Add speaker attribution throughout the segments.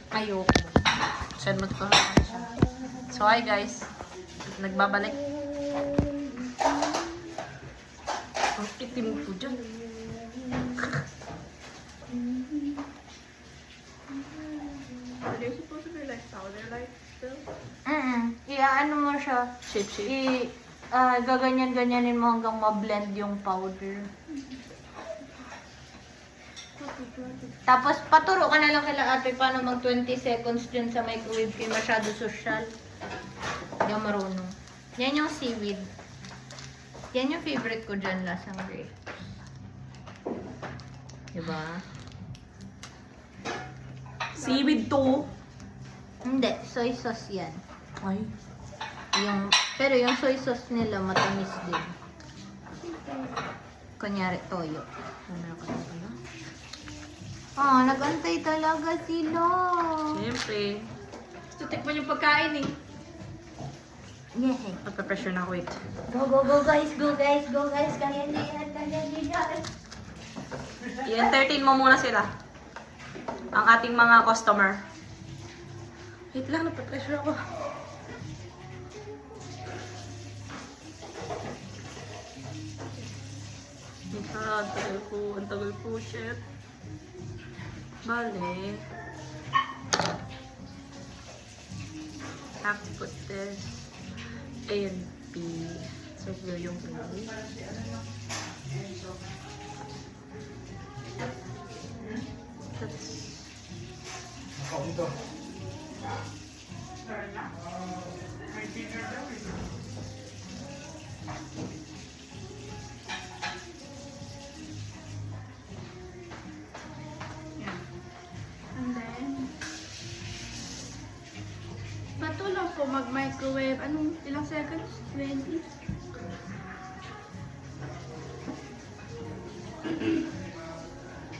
Speaker 1: Ayoko. Send mo ko na siya. So, hi guys. Nagbabalik. Ang itim ko dyan.
Speaker 2: Are they supposed to be like powder light still?
Speaker 3: Iaano mo siya.
Speaker 1: Shape.
Speaker 3: Gaganyan-ganyanin mo hanggang ma-blend yung powder. Tapos paturo ka na lang kila ate paano mag 20 seconds dyan sa microwave kaya masyado social. Hindi ako marunong. Yan yung seaweed. Yan yung favorite ko dyan, lasang grapes. Diba?
Speaker 1: Seaweed to.
Speaker 3: Hindi, soy sauce yan.
Speaker 1: Ay.
Speaker 3: Pero yung soy sauce nila matamis din. Kunyari, toyo. Ano ka na pala? Nagantay talaga sila.
Speaker 1: Siyempre.
Speaker 2: Gusto tikman yung pagkain eh.
Speaker 3: Yeah.
Speaker 1: Magpa-pressure na ako, wait.
Speaker 3: Go guys, go guys, go guys. Kaya na yan, kaya na yan.
Speaker 1: I-entertain mo muna sila. Ang ating mga customer. Wait lang, nagpa-pressure ako. Ang tagal po, chef. Bale. Have to put this A and B. So, yung A. That's...
Speaker 2: And then, bato lang po mag-microwave. Anong ilang seconds? 20?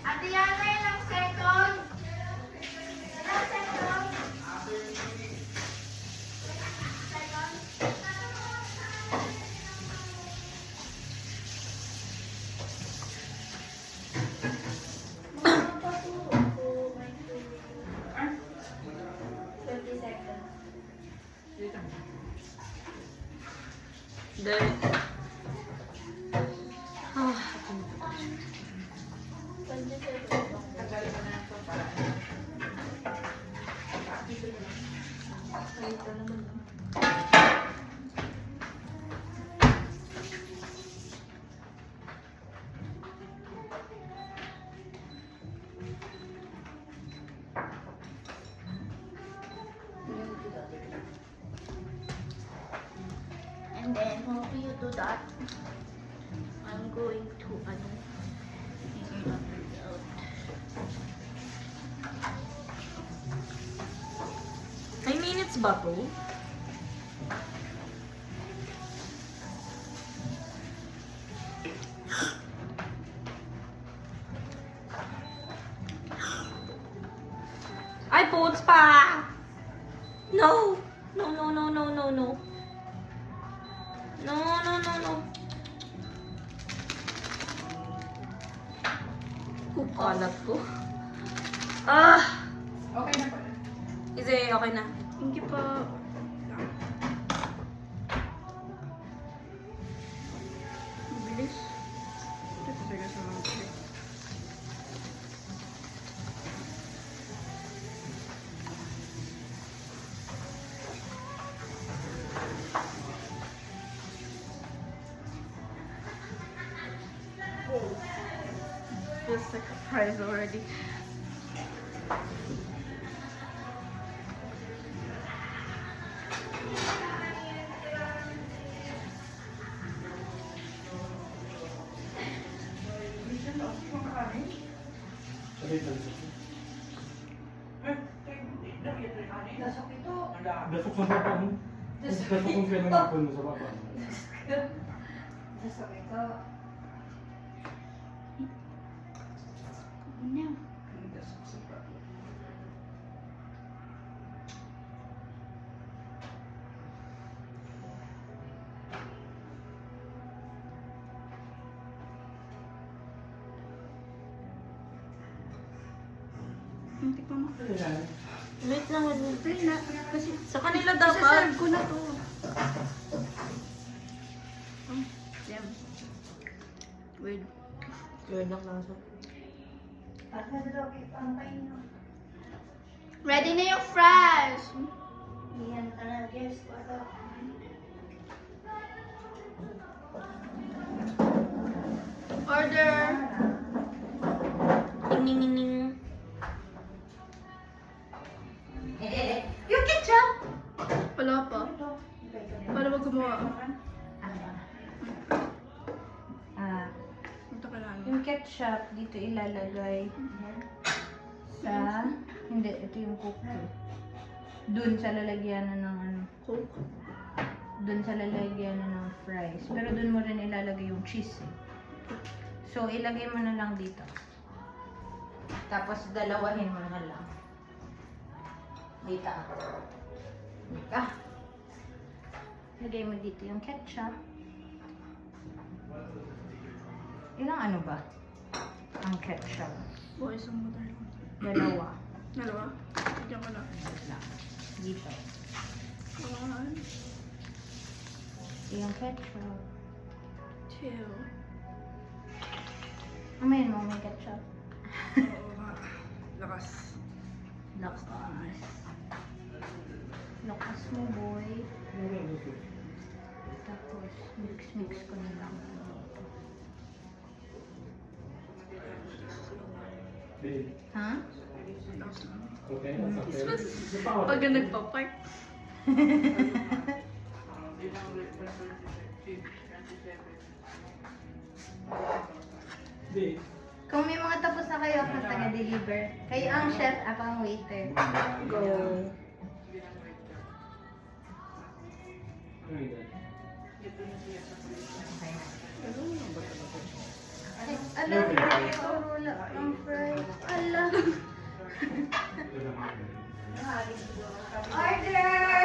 Speaker 3: Ate Yana, ilang second? Ilang second?
Speaker 1: Then... Ah...
Speaker 3: And then, while you do that, I'm going to figure it out.
Speaker 1: May minutes ba to? Ay, puts pa! No! No, no, no, no, no, no. No, no, no, no. Kukalat ko. Ah!
Speaker 2: Okay na po.
Speaker 1: Izzy, okay na.
Speaker 2: Thank you po. Mabilis. Ito talaga sa mga trick. Feels like a prize already.
Speaker 4: Dasok sa baba mo. Dasok kung kailan napon mo sa baba.
Speaker 3: No.
Speaker 2: Tikman mo.
Speaker 4: Ayan.
Speaker 3: Wait lang, wait lang.
Speaker 2: Try na. Kasi
Speaker 1: Sa kanila
Speaker 2: isaserve
Speaker 1: dapat.
Speaker 2: ko na to. Yan. Wait.
Speaker 1: Yun lang lasa.
Speaker 2: Ready na yung fries. Order.
Speaker 3: Ning ning ning ning. Yung ketchup!
Speaker 2: Wala pa. Paano ba gumawa? Ito kailangan.
Speaker 3: Yung ketchup dito ilalagay sa hindi, ito yung cookie. Dun sa lalagyanan ng ano,
Speaker 2: Coke.
Speaker 3: dun sa lalagyanan ng fries. Pero dun mo rin ilalagay yung cheese. Eh. So ilagay mo na lang dito. Tapos dalawahin mo na lang. Dito. Dito. Lagay mo dito yung ketchup. Ilang ano ba? Ang ketchup.
Speaker 2: O, isang motor lang.
Speaker 3: Dalawa.
Speaker 2: Dalawa. Diyan ko na.
Speaker 3: Dito.
Speaker 2: One,
Speaker 3: Yung ketchup.
Speaker 2: two.
Speaker 3: Amayin mo may ketchup.
Speaker 2: Oo nga. Lakas.
Speaker 3: Lakas. Lakas mo, boy. Tapos, mix ko na lang.
Speaker 4: Babe,
Speaker 3: Ha?
Speaker 4: okay? Okay.
Speaker 2: Pag nagpa-park.
Speaker 4: Babe.
Speaker 3: Kung may mga tapos na kayo, ako taga-deliver. Kayo ang chef, ako ang waiter.
Speaker 1: Go.
Speaker 4: Ano yun?
Speaker 3: Ala, wala ang fries. Ala. Order!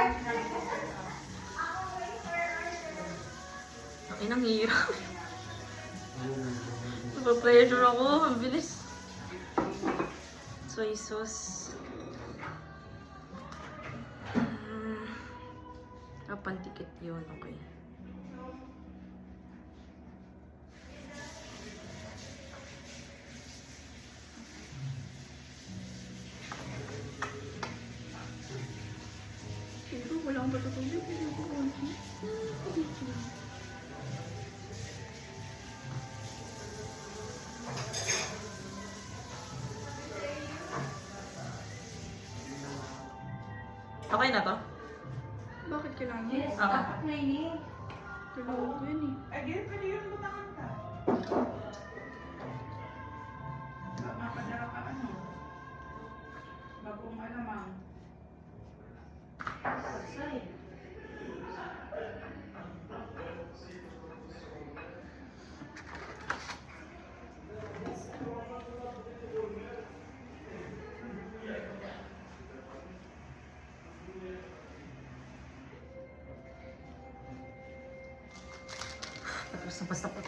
Speaker 1: Ang inang hirap. Napa-pleasure ako. Ang bilis. Soy sauce. Pantikit yun. Okay.
Speaker 2: Ito, wala akong patutubig. Hindi ko konti.
Speaker 1: Okay na to?
Speaker 2: Bakit kailangan?
Speaker 1: Okay.
Speaker 2: Kailangan ko yun eh.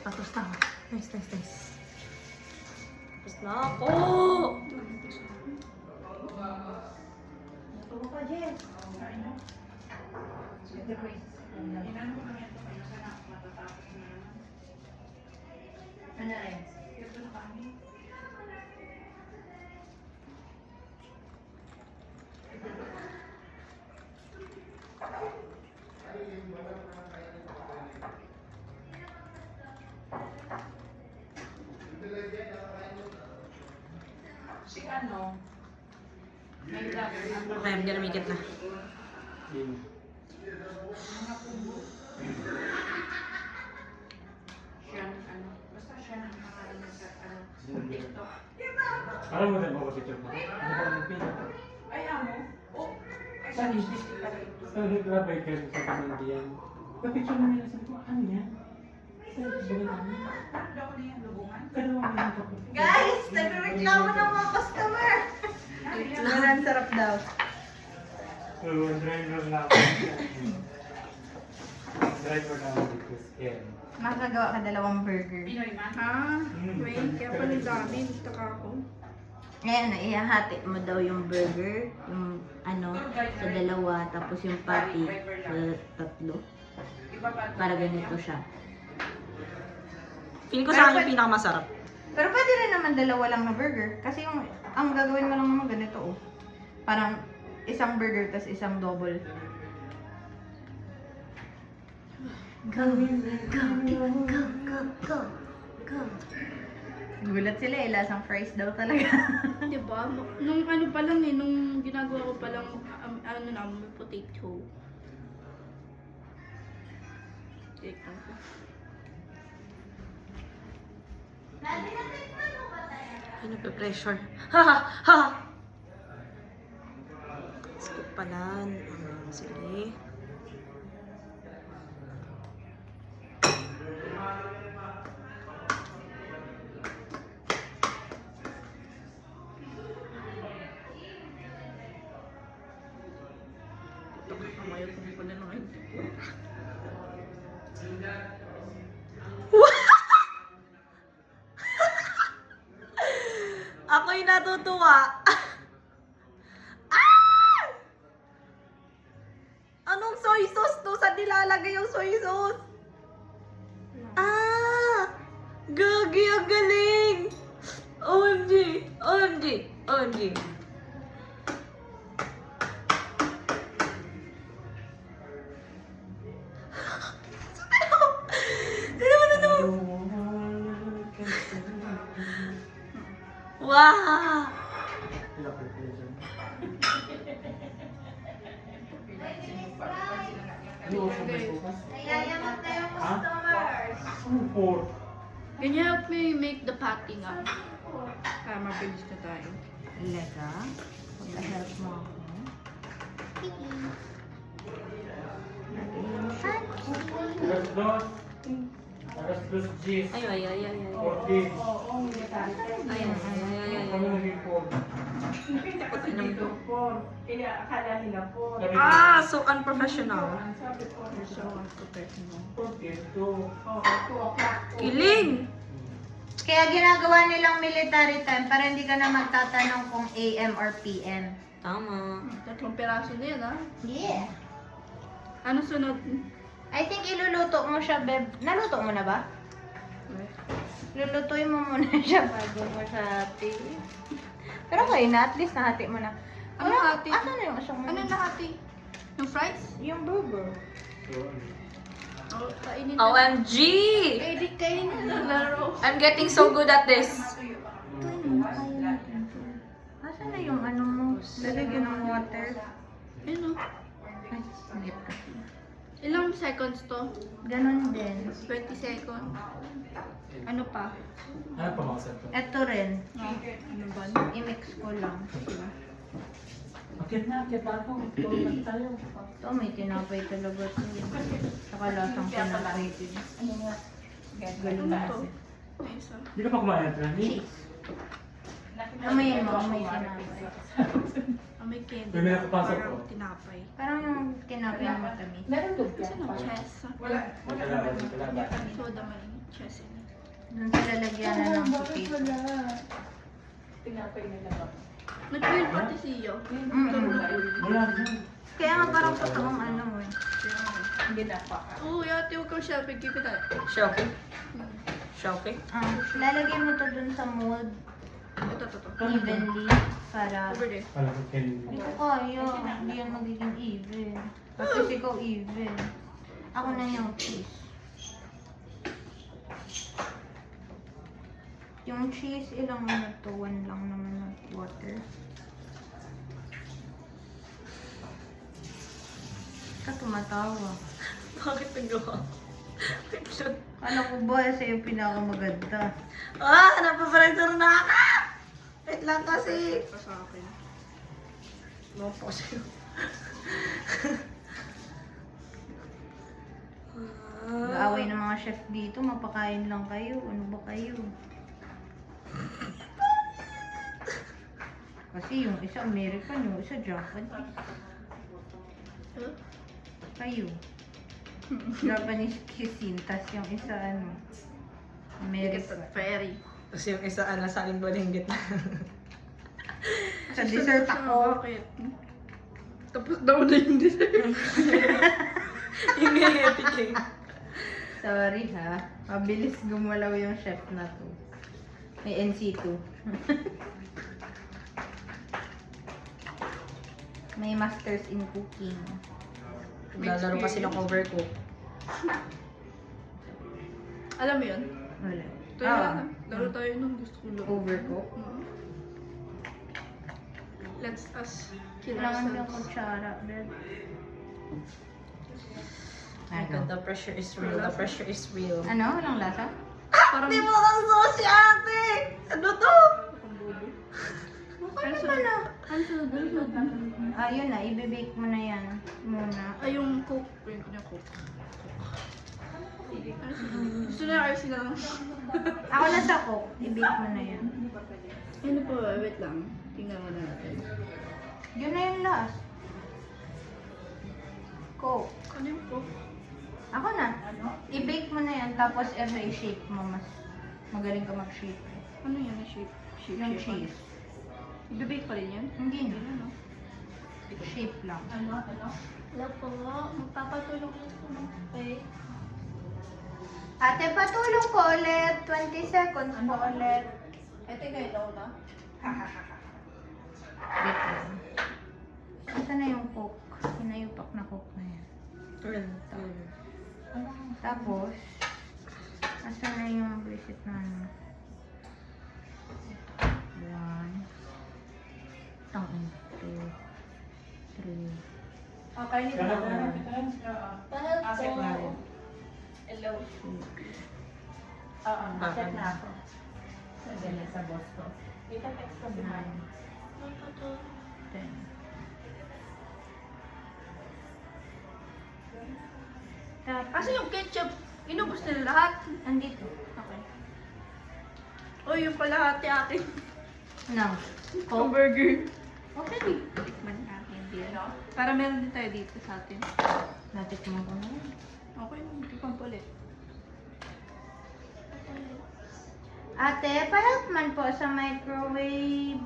Speaker 1: Tapos na. Nice. Tapos na ako. Okay, I'm gonna make it na.
Speaker 4: Yun. Alam mo din ba kasi ito? Ano pa ang pin?
Speaker 5: Ay, amo. Oh, ay,
Speaker 4: Saan yun?
Speaker 5: statistic pala ito.
Speaker 4: Saan naglabay ka sa Canadian? Kapicture mo nila sabi ko, ano yan? Saan ba namin?
Speaker 5: Ano ko na yan, lubungan?
Speaker 4: Kalawa mo yung kapit.
Speaker 3: Guys, nagreklamo ng mga customer. Ang sarap daw.
Speaker 4: So, ang driver na ako. Driver na ako dito, scan.
Speaker 3: Makagawa ka dalawang burger.
Speaker 5: Pinoy man.
Speaker 2: Ah, wait. Kaya pala dami. Taka ako.
Speaker 3: Ngayon, ihahati mo daw yung burger, yung ano, sa dalawa, tapos yung patty sa tatlo.
Speaker 5: Iba pa.
Speaker 3: Para ganito siya.
Speaker 1: Feeling ko sa akin yung pinakamasarap.
Speaker 3: Pero pwede rin naman dalawa lang na burger. Kasi yung, ang gagawin mo lang naman ganito, oh. Parang isang burger, tas isang double. Go, go. Gulat sila eh, lasang fries daw talaga.
Speaker 2: Diba? Nung ano pa lang eh, nung ginagawa ko pa lang, ano na, may potato. Take lang ko.
Speaker 1: Ay, nagpe-pressure. Ha ha ha! Scoop pala. Sige.
Speaker 2: Kamayo ko pa na ng hindi ko.
Speaker 1: Ako'y natutuwa. Ah! Anong soy sauce to? Saan nilalagay yung soy sauce? Ah! Gagi, ang galing! OMG! OMG! OMG! Wow!
Speaker 3: Nayayamot na yung
Speaker 4: Ha?
Speaker 3: customers.
Speaker 4: Ano po?
Speaker 2: Can you help me make the patty nga? Para mabilis na tayo.
Speaker 3: Lega, pag-help mo ako.
Speaker 4: Alas dos. Alas dos Gs.
Speaker 1: Ay, ay, ay, ay, ay.
Speaker 4: 14.
Speaker 1: Ay, ay, ay, ay, ay,
Speaker 4: Ano
Speaker 1: ay.
Speaker 4: yung report?
Speaker 5: Kaya akala nila po.
Speaker 4: Sabi
Speaker 1: Ah, so unprofessional.
Speaker 5: Sabi ko,
Speaker 2: So, unprofessional.
Speaker 4: 14
Speaker 5: oo, 2 o'clock.
Speaker 1: Kiling!
Speaker 3: Kaya ginagawa nilang military time para hindi ka na magtatanong kung AM or PM.
Speaker 1: Tama.
Speaker 2: 3 peraso na yan, ha?
Speaker 3: Yeah.
Speaker 2: Ano sunod?
Speaker 3: I think iluluto mo siya, Beb. Naluto mo na ba? Lulutuin mo muna siya bago mo siya hati. Pero kayo na, at least nahati mo na.
Speaker 2: Ano hati?
Speaker 3: Asan na yung isang
Speaker 2: Ano nahati? Yung fries?
Speaker 3: Yung burger.
Speaker 2: Oh, kainin na.
Speaker 1: OMG!
Speaker 2: Pwede kainin na laro.
Speaker 1: I'm getting so good at this.
Speaker 3: Asan na yung ano mo? Lalagyan ng water.
Speaker 2: Ano?
Speaker 3: Ay, saglit ka.
Speaker 2: Ilang seconds to?
Speaker 3: Ganon din.
Speaker 2: 20 seconds. Ano pa?
Speaker 4: Ano pa mga set?
Speaker 3: Ito rin.
Speaker 2: Ano ba?
Speaker 3: I-mix ko lang.
Speaker 4: Akit na ako. Tulog tayo.
Speaker 3: Ito, may tinapay talaga ito. Saka lasang tinapay din. Galing
Speaker 2: Ano
Speaker 3: na.
Speaker 2: to? May isa.
Speaker 4: Hindi ka pa kumain, Trani?
Speaker 3: Amayin mo, may tinapay.
Speaker 2: May candy.
Speaker 4: May nakapasok
Speaker 2: Parang
Speaker 4: po.
Speaker 2: tinapay.
Speaker 3: Parang yung tinapay na matamis.
Speaker 2: Kasi ng chess.
Speaker 5: Wala.
Speaker 2: Soda may chess in it.
Speaker 3: Doon sa lalagyan na ng potato.
Speaker 5: Tinapay nila ba?
Speaker 2: Nag-feel pati siyo.
Speaker 4: Wala na.
Speaker 3: Kaya nga parang totoong ano mo eh.
Speaker 5: Hindi na pa.
Speaker 2: Oo, yati huwag kang shopping. Keep it up.
Speaker 1: Shopping? Shopping?
Speaker 3: Lalagyan mo to dun sa mold
Speaker 2: Ito.
Speaker 3: evenly para
Speaker 2: Over there.
Speaker 4: Wala ko kayo.
Speaker 3: hindi ko kaya. Hindi yan magiging even. Kasi ikaw even. Ako na yung cheese. Yung cheese, ilang ano to? 1 lang naman ng water. Ka tumatawa.
Speaker 1: Bakit nagawa? Wait lang.
Speaker 3: Kala ko ba sa'yo pinakamaganda?
Speaker 1: Ah, napapressure na ako! Wait lang kasi.
Speaker 2: Pa sa akin.
Speaker 1: No po sa'yo.
Speaker 3: Nag-aaway ng mga chef dito, mapakain lang kayo. Ano ba kayo? Kasi yung isa American, yung isa Japanese.
Speaker 2: Huh?
Speaker 3: Kayo. Japanese cuisine, tas yung isa ano, American.
Speaker 2: Fairy.
Speaker 1: Tapos yung isa, sa aling balinggit na.
Speaker 3: Sa dessert ako.
Speaker 2: Bakit? Tapos daw na yung dessert.
Speaker 1: Yung epic.
Speaker 3: Sorry ha. Mabilis gumalaw yung chef na to. May NC2. May masters in cooking.
Speaker 1: Lalaro pa silang overcook.
Speaker 2: Alam mo yun?
Speaker 3: Wala.
Speaker 2: Tayo na. Laro tayo nung gusto ko lang.
Speaker 3: Overcook.
Speaker 2: Let's us kill
Speaker 3: Kailangan yung
Speaker 2: ourselves.
Speaker 3: kutsara. Dad.
Speaker 1: God, the pressure is real. The pressure is real.
Speaker 3: Ano? Walang lasa?
Speaker 2: Parang
Speaker 1: Di mo kang sauce, ate! Ano to?
Speaker 3: Ano ba na? Ayun na, ibibake mo na yan muna.
Speaker 2: Ay, yung coke. Yung coke. Gusto na RC na lang.
Speaker 3: Ako na sa cook, ibake mo na yan.
Speaker 2: Ano po, wait lang. Tingnan mo natin.
Speaker 3: Yun na yung last. Coke.
Speaker 2: Ano yung coke?
Speaker 3: Ako na. I-bake mo na yan, tapos ever i-shape mo. Mas magaling ka mag-shape.
Speaker 2: Ano yan? Shape?
Speaker 3: Yung cheese.
Speaker 2: Ibibake pa rin yan?
Speaker 3: Hindi na.
Speaker 2: Ano?
Speaker 3: Shape lang.
Speaker 2: Wala po. Magpapatulog lang po ng pay.
Speaker 3: Ate, patulong ko ulit. 20 seconds po ulit.
Speaker 2: Ito kayo daw na?
Speaker 3: Wait lang. Ito na yung coke. Pinayupak na coke na yan. Tapos, asa na yung visit na ano? 1, 2, 3.
Speaker 5: Okay, nito
Speaker 4: Kaya
Speaker 5: na.
Speaker 4: na kita.
Speaker 5: Accept na ako. Hello. Oo, accept na ako. Sabi na sa boss ko. Ita-text ko si Mami.
Speaker 3: 10. Tapos,
Speaker 2: Kasi yung ketchup, inubos nila lahat.
Speaker 3: andito.
Speaker 2: Okay. O, yung kalahati akin.
Speaker 3: Now,
Speaker 2: Ang
Speaker 3: coke.
Speaker 2: burger.
Speaker 3: Okay.
Speaker 2: Tikman natin din. Para meron din tayo dito sa atin.
Speaker 3: Natikman ko na yan.
Speaker 2: Okay, tikman pa ulit.
Speaker 3: Ate, pa-help man po sa microwave.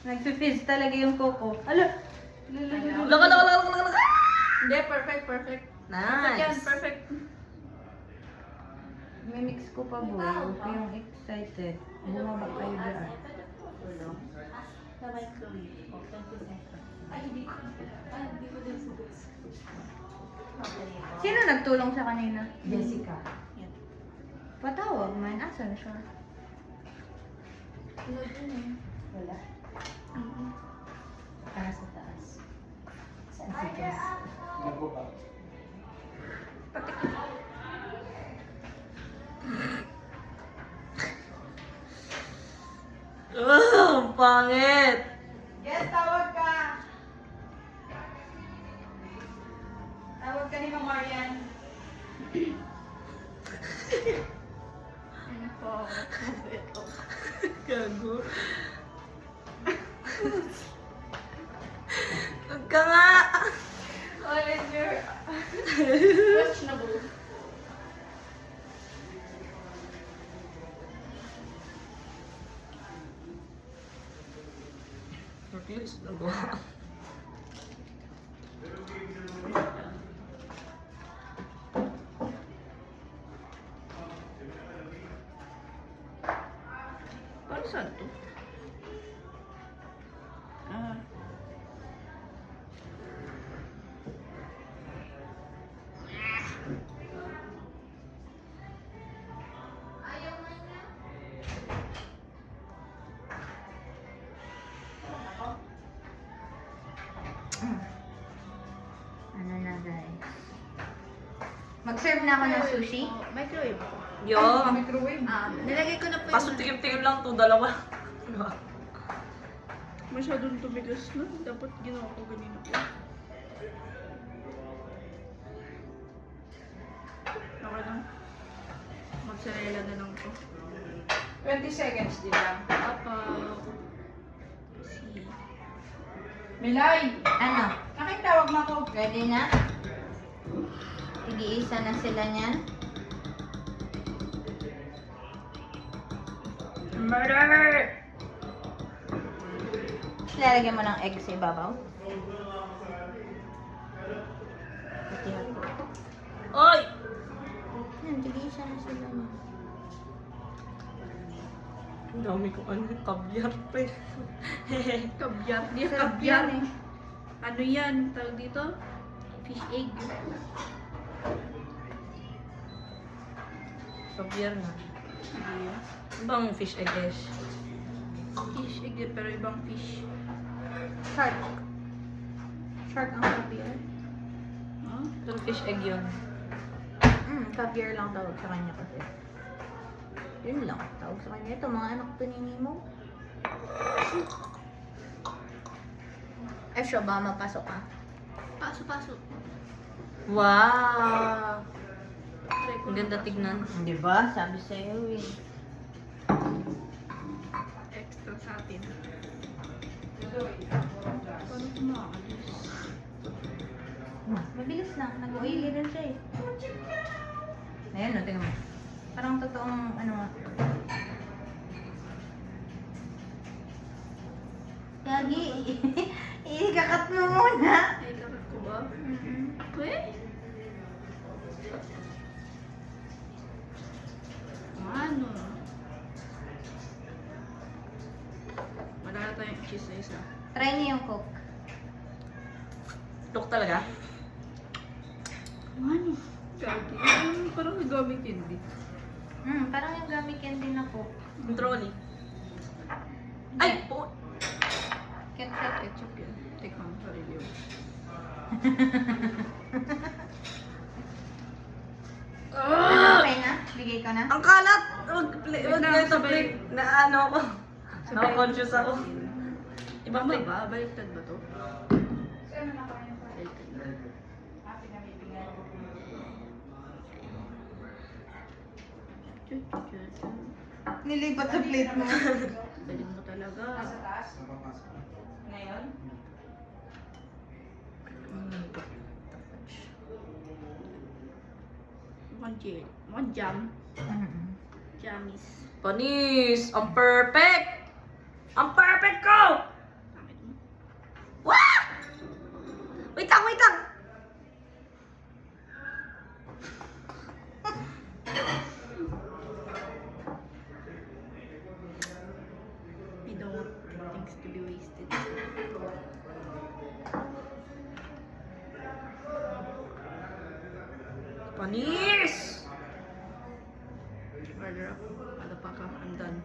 Speaker 3: Nagpi-fizz talaga yung coco. Ala!
Speaker 1: Laka.
Speaker 2: Hindi, perfect, perfect. Perfect yan,
Speaker 1: Nice.
Speaker 2: perfect.
Speaker 3: Mimix ko pa boy. Huwag kayong excited. Bumaba kayo dyan.
Speaker 5: Sa microwave. 20 seconds. Ay, hindi ko din subos.
Speaker 3: Sino nagtulong sa kanina?
Speaker 5: Jessica.
Speaker 3: Patawag man. Asan siya?
Speaker 5: Wala. Para sa taas. Saan si Jess?
Speaker 4: Nagbuka.
Speaker 1: Ang pangit!
Speaker 3: Yes, tawag ka! Tawag ka ni Ma'am Marian.
Speaker 2: Ano po? Ito.
Speaker 1: Gago. Huwag ka nga!
Speaker 2: Oliver. Questionable.
Speaker 1: Please, nagawa.
Speaker 2: Para saan to? Ah.
Speaker 3: Ano na guys? Mag-serve na ako ng sushi.
Speaker 2: Oh, microwave.
Speaker 1: Yo!
Speaker 2: Nilagay ko na po
Speaker 1: Kaso tikim-tikim lang to, dalawa.
Speaker 2: Masyadong tumigas na. Dapat ginawa ko ganito po. Okay lang. Mozzarella na lang to.
Speaker 5: 20 seconds din lang.
Speaker 2: Apa. Si.
Speaker 5: Milay!
Speaker 3: Ano?
Speaker 5: Nakitawag mo ako.
Speaker 3: Ready na? Tig-iisa na sila niyan.
Speaker 1: Murder!
Speaker 3: lalagyan mo ng egg sa ibabaw.
Speaker 1: Oy!
Speaker 3: Yan, tigisa na sila mo.
Speaker 1: Ang dami kong ano, kabyar pa eh.
Speaker 2: Kabyar. Di
Speaker 3: Sarap
Speaker 2: kabyar.
Speaker 3: yan eh.
Speaker 2: Ano yan? Tawag dito? Fish egg.
Speaker 1: Kabyar na.
Speaker 2: Hindi yun.
Speaker 1: Ibang fish egg dish.
Speaker 2: Fish egg yun, pero ibang fish.
Speaker 3: Shark. Shark ang caviar.
Speaker 2: Huh?
Speaker 1: Pero fish egg yun.
Speaker 3: Caviar lang tawag sa kanya kasi. Yun lang. Tawag sa kanya. Ito, mga anak to ni Nemo. Ay, siya ba? Mapasok ka?
Speaker 2: Paso-paso.
Speaker 1: Wow!
Speaker 2: Try ko
Speaker 1: Ang ganda
Speaker 2: na.
Speaker 1: tignan.
Speaker 3: Di ba? Sabi sa'yo eh.
Speaker 2: Extra sa atin. Paano kumakalis?
Speaker 3: Mabilis lang. Nag-oily rin siya eh. Ayan, no, tingnan mo. Parang totoong ano nga. Yagi, ikakat mo muna.
Speaker 2: Ay, kakat ko ba? Pwede? Ano? Wala na tayong cheese na isa.
Speaker 3: Try niyo yung coke.
Speaker 1: Tuk talaga.
Speaker 2: Ano? Gagi. Parang nagamit hindi.
Speaker 3: Parang yung gummy candy na coke.
Speaker 1: Yung trolley. Ay! Po!
Speaker 3: Ketchup.
Speaker 2: Ketchup yun. Take one. Sorry, Leo.
Speaker 3: Okay na? Bigay ko na?
Speaker 1: Ang kalat! Wag
Speaker 2: na,
Speaker 1: ganito
Speaker 2: sabay.
Speaker 1: plate. Na ano ako. Na-conscious ako. Ibang
Speaker 2: Tama
Speaker 1: plate.
Speaker 2: ba? Baliktad ba to?
Speaker 3: Nilipat sa plate mo.
Speaker 2: Galing mo talaga.
Speaker 1: Ngayon?
Speaker 2: Mukhang jam. Jammies.
Speaker 1: Panis! Ang perfect! Ang perfect ko!
Speaker 2: Pangit mo.
Speaker 1: Wah! Wait lang, wait lang!
Speaker 2: We don't want things to be wasted.
Speaker 1: Panis!
Speaker 2: Order up. Alapaka. I'm done.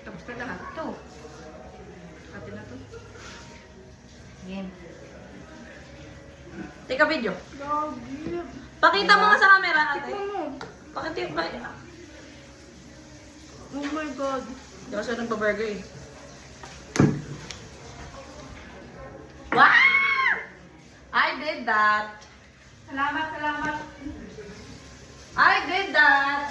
Speaker 2: Tapos na lahat.
Speaker 3: Ito.
Speaker 2: Atin na to.
Speaker 3: Game.
Speaker 1: Take a video.
Speaker 2: Gagi.
Speaker 1: Pakita mo nga sa camera, ate.
Speaker 2: Ano?
Speaker 1: Pakita.
Speaker 2: Oh my God.
Speaker 1: Hindi ako siya nagpa-burger eh. Wow! I did that.
Speaker 2: Salamat.
Speaker 1: I did that.